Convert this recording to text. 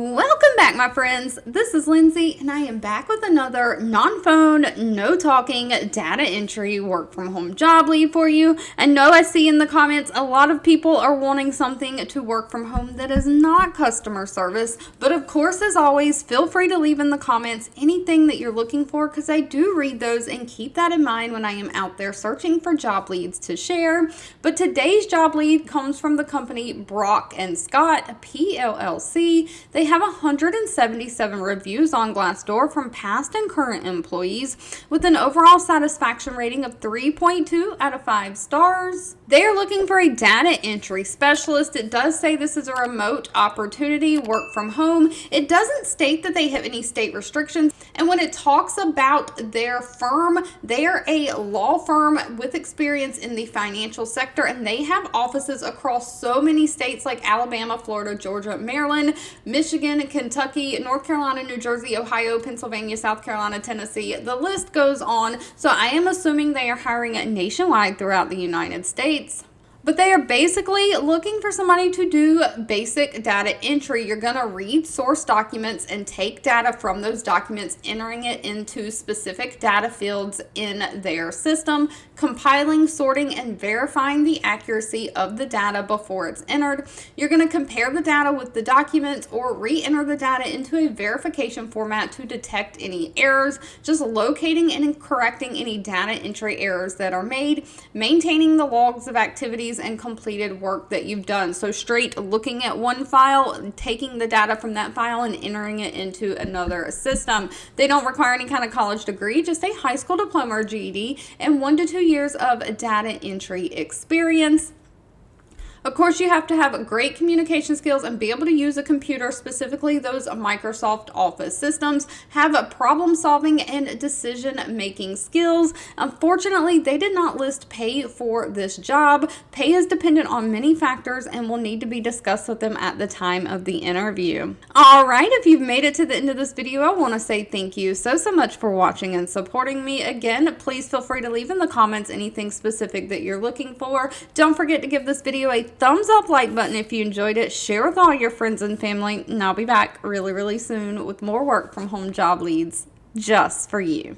Welcome back, my friends. This is Lindsay, and I am back with another non-phone, no-talking data entry work-from-home job lead for you. I know I see in the comments a lot of people are wanting something to work from home that is not customer service, but of course, as always, feel free to leave in the comments anything that you're looking for, because I do read those and keep that in mind when I am out there searching for job leads to share. But today's job lead comes from the company Brock & Scott, PLLC. They have 177 reviews on Glassdoor from past and current employees with an overall satisfaction rating of 3.2 out of 5 stars. They are looking for a data entry specialist. It does say this is a remote opportunity, work from home. It doesn't state that they have any state restrictions. And when it talks about their firm, they are a law firm with experience in the financial sector, and they have offices across so many states like Alabama, Florida, Georgia, Maryland, Michigan, Kentucky, North Carolina, New Jersey, Ohio, Pennsylvania, South Carolina, Tennessee. The list goes on. So I am assuming they are hiring nationwide throughout the United States. But they are basically looking for somebody to do basic data entry. You're going to read source documents and take data from those documents, entering it into specific data fields in their system, compiling, sorting, and verifying the accuracy of the data before it's entered. You're going to compare the data with the documents or re-enter the data into a verification format to detect any errors, just locating and correcting any data entry errors that are made, maintaining the logs of activities and completed work that you've done. So straight looking at one file, taking the data from that file and entering it into another system. They don't require any kind of college degree, just a high school diploma or GED and 1 to 2 years of data entry experience. Of course, you have to have great communication skills and be able to use a computer, specifically those Microsoft Office systems, have a problem solving and decision making skills. Unfortunately, they did not list pay for this job. Pay is dependent on many factors and will need to be discussed with them at the time of the interview. All right, if you've made it to the end of this video, I want to say thank you so much for watching and supporting me. Again, please feel free to leave in the comments anything specific that you're looking for. Don't forget to give this video a thumbs up like button if you enjoyed it. Share with all your friends and family, and I'll be back really soon with more work from home job leads just for you.